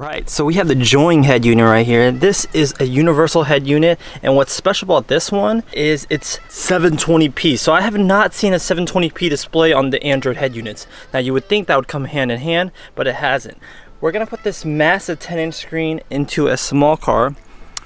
Alright, so we have the Joying head unit right here. This is a universal head unit, and what's special about this one is it's 720p. So I have not seen a 720p display on the Android head units. Now you would think that would come hand in hand, but it hasn't. We're gonna put this massive 10-inch screen into a small car.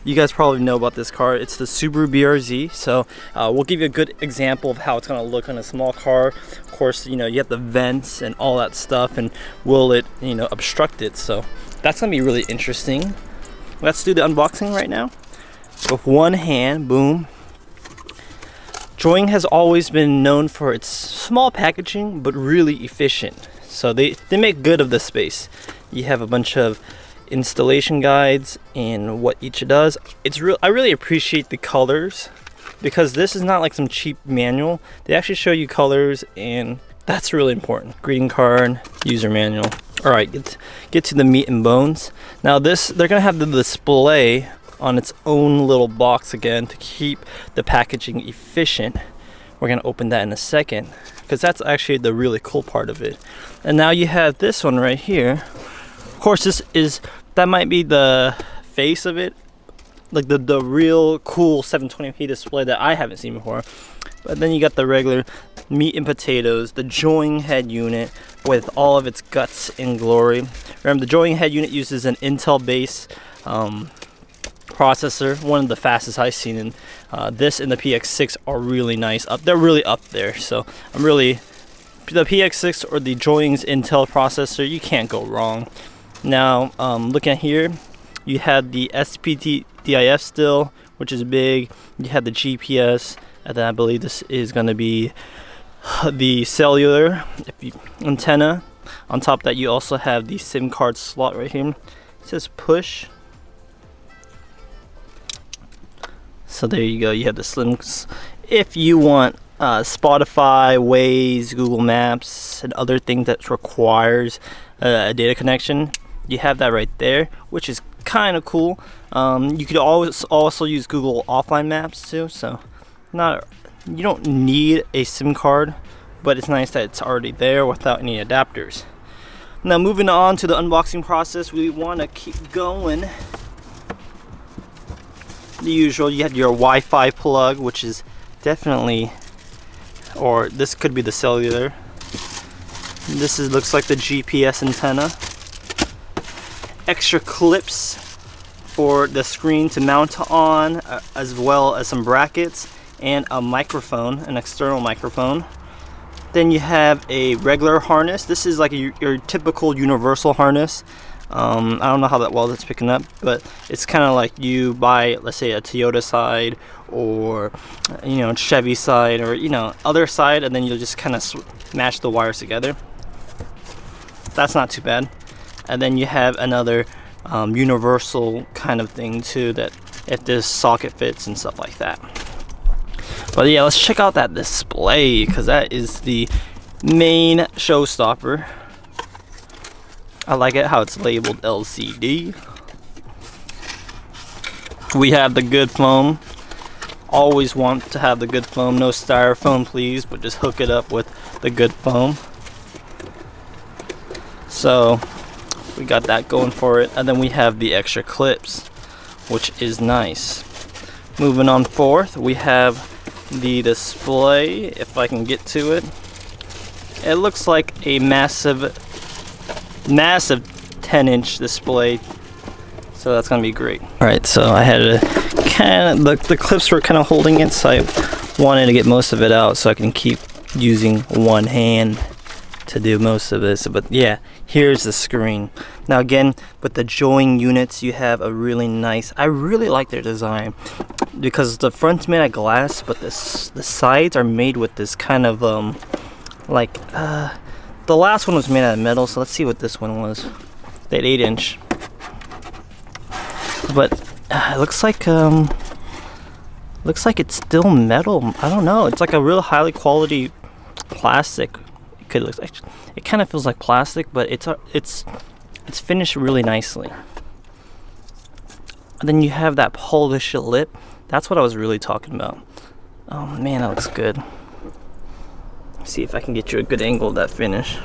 You guys probably know about this car. It's the Subaru BRZ. So we'll give you a good example of how it's gonna look on a small car. Of course, you know, you have the vents and all that stuff, and will it, you know, obstruct it? So that's gonna be really interesting. Let's do the unboxing right now. With one hand, boom. Joying has always been known for its small packaging, but really efficient. So they make good of the space. You have a bunch of installation guides and what each does. I really appreciate the colors, because this is not like some cheap manual. They actually show you colors, and that's really important. Greeting card, user manual. All right, get to the meat and bones. Now they're gonna have the display on its own little box again to keep the packaging efficient. We're gonna open that in a second, because that's actually the really cool part of it. And now you have this one right here. Of course, that might be the face of it, like the real cool 720p display that I haven't seen before. But then you got the regular meat and potatoes, the Joying head unit with all of its guts and glory. Remember, the Joying head unit uses an Intel-based processor, one of the fastest I've seen. And this and the PX6 are really nice. They're really up there. So the PX6 or the Joying's Intel processor, you can't go wrong. Now, looking at here, you had the SPDIF still, which is big. You have the GPS, and then I believe this is going to be the cellular antenna. On top of that, you also have the SIM card slot right here. It says push. So there you go. You have the slims. If you want Spotify, Waze, Google Maps, and other things that requires a data connection, you have that right there, which is kind of cool. You could always also use Google offline maps too, so you don't need a SIM card, but it's nice that it's already there without any adapters. Now moving on to the unboxing process, we want to keep going. The usual, you have your Wi-Fi plug, which is definitely, or this could be the cellular. Looks like the GPS antenna. Extra clips for the screen to mount on, as well as some brackets and a microphone, an external microphone. Then you have a regular harness. This is like your typical universal harness. I don't know how well that's picking up, but it's kind of like you buy, let's say, a Toyota side, or Chevy side, or other side, and then you'll just kind of match the wires together. That's not too bad. And then you have another universal kind of thing too, that if this socket fits and stuff like that. But yeah, let's check out that display, because that is the main showstopper. I like it how it's labeled LCD. We have the good foam. Always want to have the good foam. No styrofoam, please, but just hook it up with the good foam. So we got that going for it, and then we have the extra clips, which is nice. Moving on forth, we have the display. If I can get to it, it looks like a massive 10-inch display, so that's gonna be great. All right, so I had to the clips were kind of holding it, so I wanted to get most of it out so I can keep using one hand to do most of this. But yeah, here's the screen. Now again, with the Joying units, you have a really nice, I really like their design, because the front's made of glass, but the sides are made with this kind of the last one was made out of metal, so let's see what this one was. That 8-inch. But it looks like it's still metal. I don't know. It's like a real highly quality plastic. It kind of feels like plastic, but it's finished really nicely. And then you have that polished lip. That's what I was really talking about. Oh man, that looks good. See if I can get you a good angle of that finish.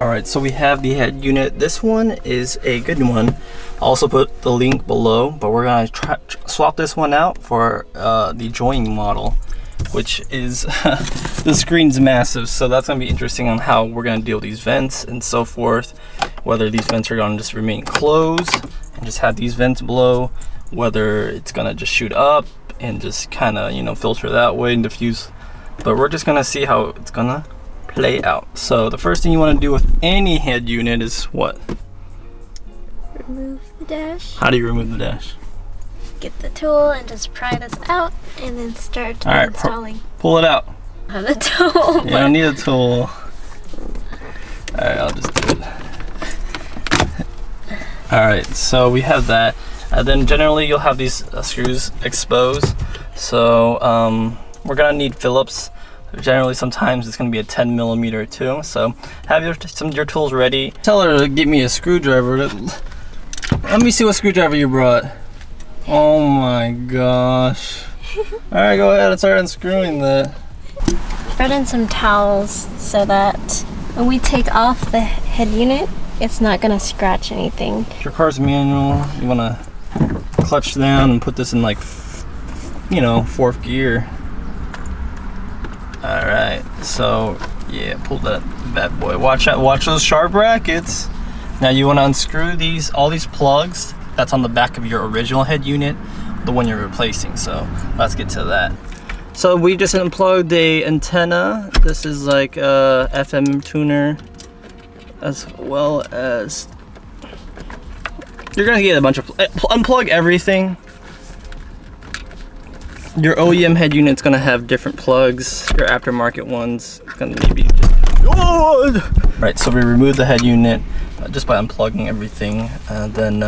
Alright, so we have the head unit. This one is a good one. I'll also put the link below, but we're gonna swap this one out for the joining model, which is the screen's massive, so that's gonna be interesting on how we're gonna deal with these vents and so forth. Whether these vents are gonna just remain closed and just have these vents blow, whether it's gonna just shoot up and just kind of, you know, filter that way and diffuse. But we're just gonna see how it's gonna play out. So the first thing you want to do with any head unit is what? Remove the dash. How do you remove the dash? Get the tool and just pry this out and then start installing. Pull it out. I have the tool. You don't need a tool. Alright, I'll just do it. Alright, so we have that. And then generally you'll have these screws exposed. So we're gonna need Phillips. Generally, sometimes it's going to be a 10 millimeter too. So have some of your tools ready. Tell her to give me a screwdriver. Let me see what screwdriver you brought. Oh my gosh. All right, go ahead and start unscrewing that. Spread in some towels so that when we take off the head unit, it's not going to scratch anything. Your car's manual. You want to clutch down and put this in, like, you know, 4th gear. All right, so yeah, pull that bad boy. Watch out, watch those sharp brackets. Now you want to unscrew all these plugs that's on the back of your original head unit, the one you're replacing. So let's get to that. So we just unplugged a antenna. This is like a FM tuner, as well as you're gonna get a bunch of unplug everything. Your OEM head unit's gonna have different plugs. Your aftermarket one's gonna maybe just... Oh! Right, so we removed the head unit just by unplugging everything. Then,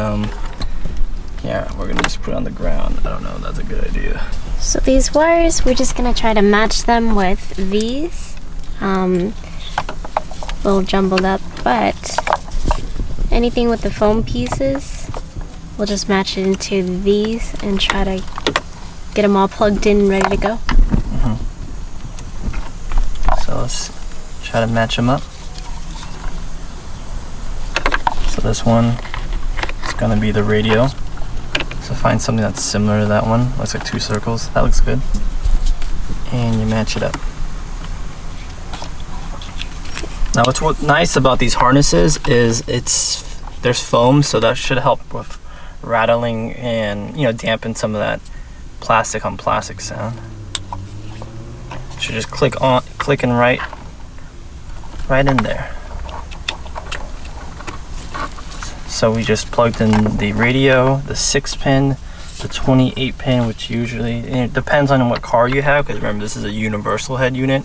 yeah, we're gonna just put it on the ground. I don't know, that's a good idea. So these wires, we're just gonna try to match them with these. A little jumbled up, but anything with the foam pieces, we'll just match it into these and try to get them all plugged in and ready to go. So let's try to match them up. So this one is gonna be the radio. So find something that's similar to that one. Looks like 2 circles. That looks good. And you match it up. Now what's nice about these harnesses is there's foam, so that should help with rattling and, you know, dampen some of that plastic on plastic sound. Should just click and right in there. So we just plugged in the radio, the 6-pin, the 28-pin, which usually, it depends on what car you have, because remember this is a universal head unit.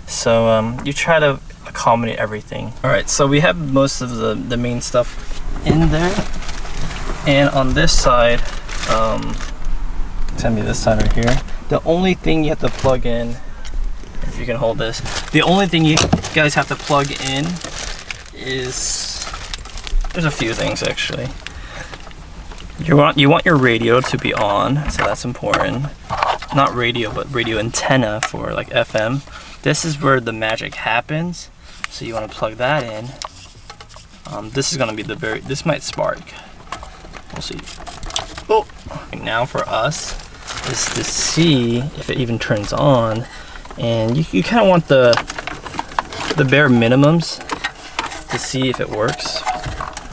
So you try to accommodate everything. All right, so we have most of the main stuff in there, and on this side, send me this side right here. The only thing you have to plug in, if you can hold this, the only thing you guys have to plug in is, there's a few things actually. You want your radio to be on, so that's important. Not radio, but radio antenna for like FM. This is where the magic happens. So you want to plug that in. This is gonna be this might spark. We'll see. Oh, now for us is to see if it even turns on, and you kind of want the bare minimums to see if it works.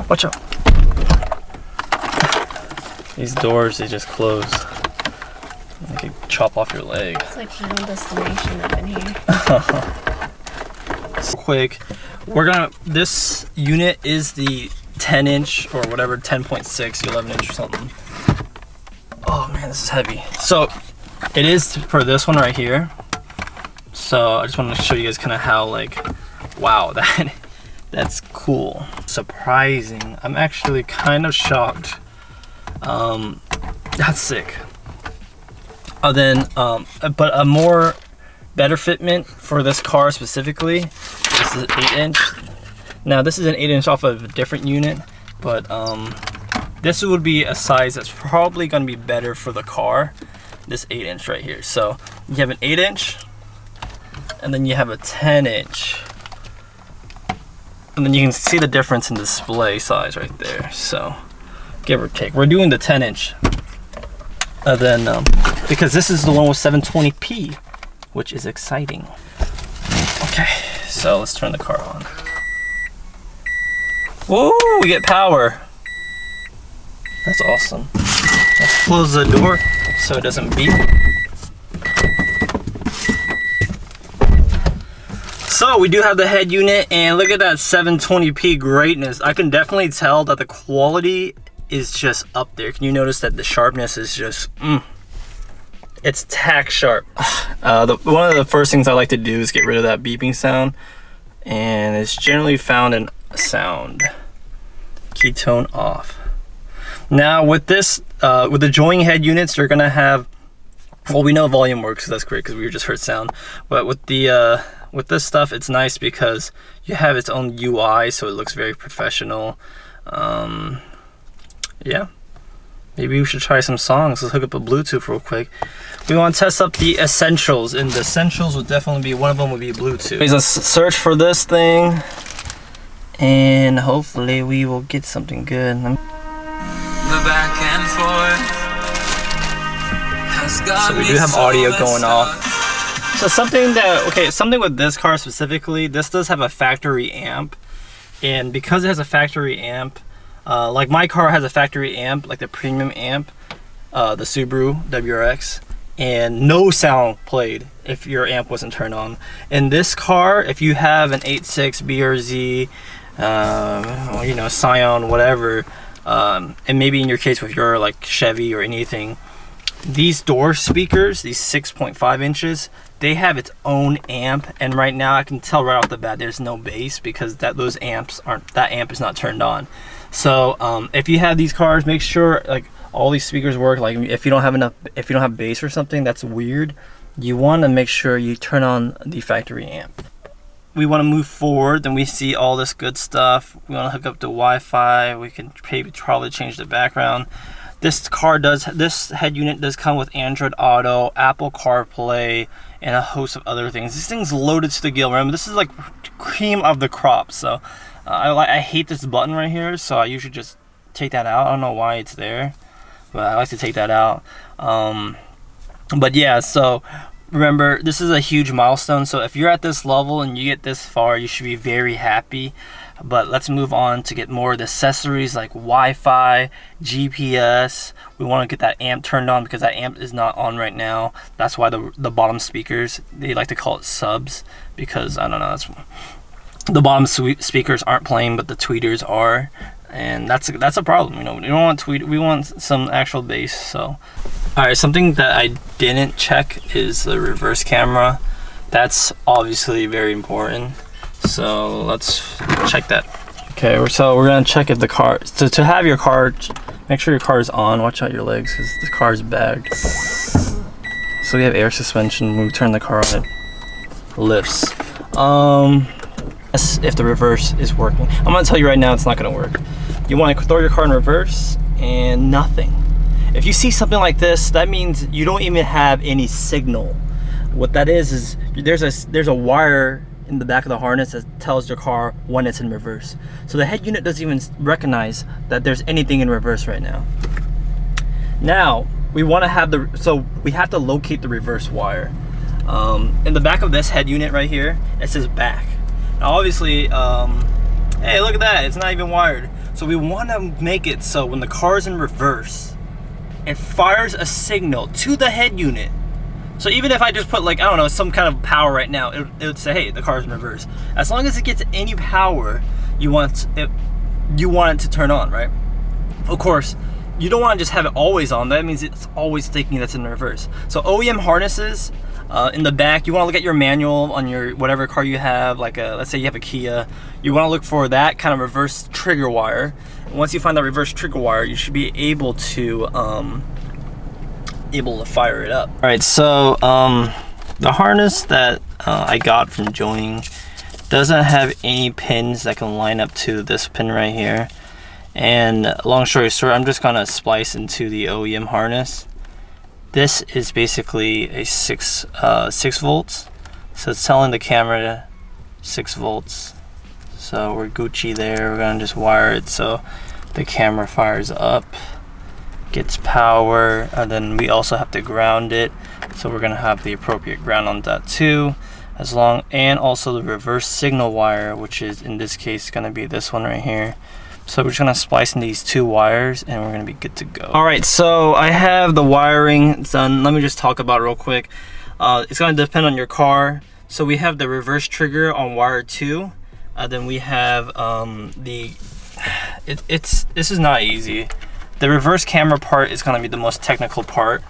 Watch out. These doors, they just close. They could chop off your leg. It's like Final Destination up in here. Quick, this unit is the 10-inch or whatever, 10.6, 11-inch or something. Oh man, this is heavy. So it is for this one right here. So I just wanted to show you guys kind of how, like, wow, that's cool. Surprising. I'm actually kind of shocked. That's sick. Then, but a more better fitment for this car specifically, this is an 8-inch. Now this is an 8-inch off of a different unit, but this would be a size that's probably going to be better for the car, this 8-inch right here. So you have an 8-inch, and then you have a 10-inch. And then you can see the difference in display size right there. So give or take. We're doing the 10-inch. And then, because this is the one with 720p, which is exciting. Okay, so let's turn the car on. Whoa, we get power. That's awesome. Let's close the door so it doesn't beep. So we do have the head unit, and look at that 720p greatness. I can definitely tell that the quality is just up there. Can you notice that the sharpness is just, it's tack sharp. One of the first things I like to do is get rid of that beeping sound, and it's generally found in sound. Ketone off. Now with this, with the joining head units, they're gonna have, well, we know volume works, so that's great because we just heard sound. But with the with this stuff, it's nice because you have its own UI, so it looks very professional. Yeah, maybe we should try some songs. Let's hook up a Bluetooth real quick. We want to test up the essentials, and the essentials would definitely be, one of them would be Bluetooth. Let's search for this thing, and hopefully we will get something good. The back and forth has got so we do have audio going off. So something that, okay, something with this car specifically, this does have a factory amp, and because it has a factory amp, like my car has a factory amp, like the premium amp, the Subaru WRX, and no sound played if your amp wasn't turned on. In this car, if you have an 8.6 BRZ, you know, Scion, whatever, and maybe in your case with your like Chevy or anything, these door speakers, these 6.5 inches, they have its own amp, and right now I can tell right off the bat there's no bass because that amp is not turned on. So if you have these cars, make sure like all these speakers work. Like if you don't have bass or something, that's weird. You want to make sure you turn on the factory amp. We want to move forward, then we see all this good stuff. We want to hook up to Wi-Fi. We can probably change the background. This head unit does come with Android Auto, Apple CarPlay, and a host of other things. This thing's loaded to the gill. Remember, this is like cream of the crop. So I hate this button right here, so I usually just take that out. I don't know why it's there, but I like to take that out. But yeah, so remember, this is a huge milestone. So if you're at this level and you get this far, you should be very happy. But let's move on to get more of the accessories like Wi-Fi, GPS. We want to get that amp turned on because that amp is not on right now. That's why the bottom speakers, they like to call it subs, because I don't know, that's, the bottom speakers aren't playing, but the tweeters are, and that's a problem. You know, we don't want tweet. We want some actual bass. So, all right, something that I didn't check is the reverse camera. That's obviously very important. So let's check that. Okay, so we're gonna check if the car, so to have your car, make sure your car is on. Watch out your legs because the car is bagged. So we have air suspension. When we turn the car on, it lifts. If the reverse is working. I'm gonna tell you right now, it's not gonna work. You want to throw your car in reverse and nothing. If you see something like this, that means you don't even have any signal. What that is there's a wire in the back of the harness that tells your car when it's in reverse. So the head unit doesn't even recognize that there's anything in reverse right now. Now we want to have we have to locate the reverse wire. In the back of this head unit right here, it says back. Now obviously, hey, look at that, it's not even wired. So we want to make it so when the car is in reverse, it fires a signal to the head unit. So even if I just put, like, I don't know, some kind of power right now, it would say, hey, the car's in reverse. As long as it gets any power, you want it to turn on, right? Of course, you don't want to just have it always on. That means it's always thinking that's in reverse. So OEM harnesses, in the back, you want to look at your manual on your whatever car you have, like let's say you have a Kia. You want to look for that kind of reverse trigger wire. And once you find that reverse trigger wire, you should be able to fire it up. All right, so the harness that I got from Joying doesn't have any pins that can line up to this pin right here. And long story short, I'm just gonna splice into the OEM harness. This is basically a 6 volts, so it's telling the camera 6 volts. So we're Gucci there. We're gonna just wire it so the camera fires up, gets power, and then we also have to ground it. So we're gonna have the appropriate ground on that too, and also the reverse signal wire, which is in this case gonna be this one right here. So we're just gonna splice in these 2 wires and we're gonna be good to go. All right, so I have the wiring done. Let me just talk about it real quick. It's gonna depend on your car. So we have the reverse trigger on wire 2. Then we have this is not easy. The reverse camera part is gonna be the most technical part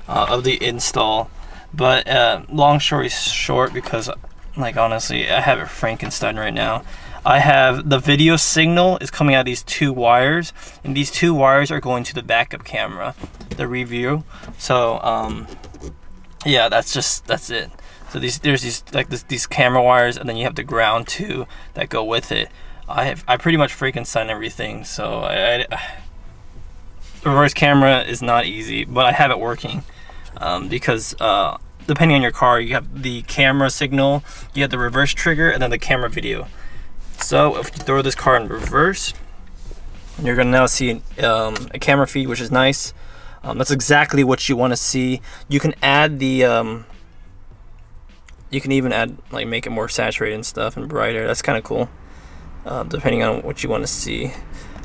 of the install. But long story short, because like honestly, I have a Frankenstein right now. I have the video signal is coming out of these 2 wires, and these 2 wires are going to the backup camera, the review. So yeah, that's it. So there's these camera wires, and then you have the ground too that go with it. I pretty much Frankenstein everything. So reverse camera is not easy, but I have it working because depending on your car, you have the camera signal, you have the reverse trigger, and then the camera video. So if you throw this car in reverse, you're gonna now see a camera feed, which is nice. That's exactly what you want to see. You can add the you can even add, like, make it more saturated and stuff and brighter. That's kind of cool, depending on what you want to see.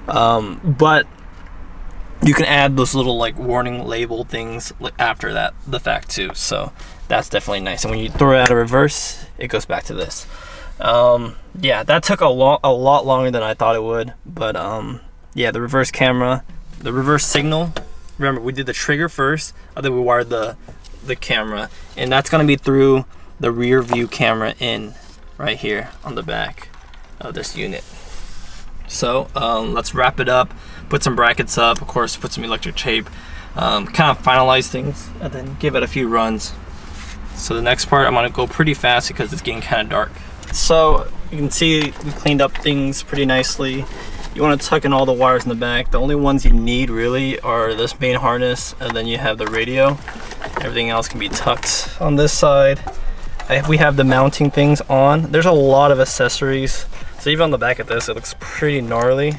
But you can add those little like warning label things after the fact too. So that's definitely nice. And when you throw it out of reverse, it goes back to this. Yeah, that took a lot longer than I thought it would. But yeah, the reverse camera, the reverse signal. Remember, we did the trigger first, and then we wired the camera, and that's gonna be through the rear view camera in right here on the back of this unit. So let's wrap it up, put some brackets up, of course, put some electric tape, kind of finalize things, and then give it a few runs. So the next part, I'm gonna go pretty fast because it's getting kind of dark. So you can see we cleaned up things pretty nicely. You want to tuck in all the wires in the back. The only ones you need really are this main harness, and then you have the radio. Everything else can be tucked on this side. We have the mounting things on. There's a lot of accessories. So even on the back of this, it looks pretty gnarly,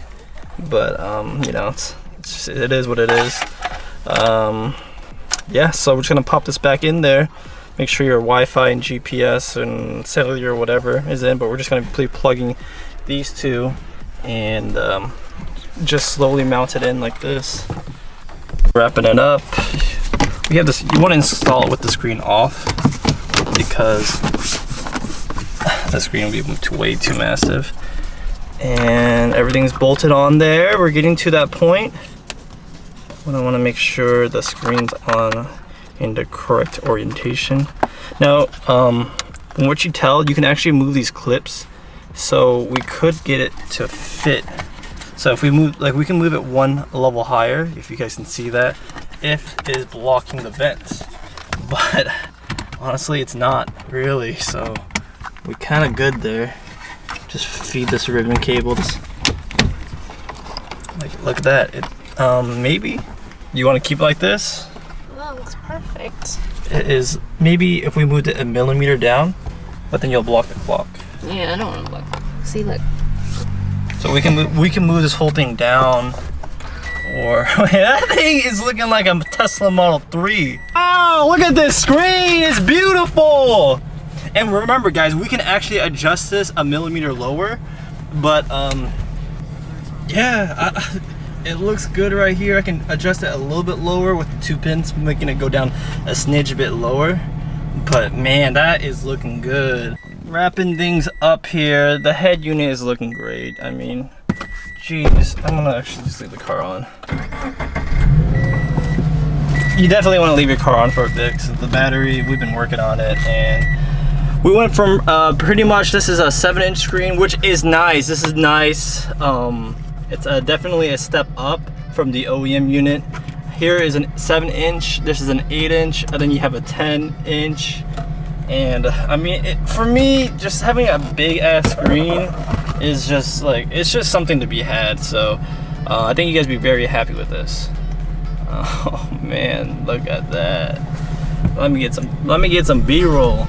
but you know, it is what it is. Yeah, so we're just gonna pop this back in there. Make sure your Wi-Fi and GPS and cellular or whatever is in, but we're just gonna be plugging these two and just slowly mount it in like this. Wrapping it up. We have this, you want to install it with the screen off because the screen will be way too massive. And everything's bolted on there. We're getting to that point when I want to make sure the screen's on in the correct orientation. Now, from what you tell, you can actually move these clips, so we could get it to fit. So if we move, like, we can move it one level higher, if you guys can see that, if it is blocking the vents. But honestly, it's not really, so we're kind of good there. Just feed this ribbon cable. Like, look at that. It, maybe you want to keep it like this. That looks perfect. It is, maybe if we moved it a millimeter down, but then you'll block the clock. Yeah, I don't want to block. See, look. So we can move this whole thing down, or that thing is looking like a Tesla Model 3. Oh, look at this screen! It's beautiful. And remember, guys, we can actually adjust this a millimeter lower, but yeah, it looks good right here. I can adjust it a little bit lower with the 2 pins, making it go down a smidge bit lower. But man, that is looking good. Wrapping things up here. The head unit is looking great. I mean, geez, I'm gonna actually just leave the car on. You definitely want to leave your car on for a bit because the battery, we've been working on it, and we went from pretty much, this is a 7-inch screen, which is nice. This is nice. It's definitely a step up from the OEM unit. Here is a 7-inch, this is an 8-inch, and then you have a 10-inch. And I mean, for me, just having a big ass screen is just like, it's just something to be had. So I think you guys will be very happy with this. Oh man, look at that. Let me get some B-roll.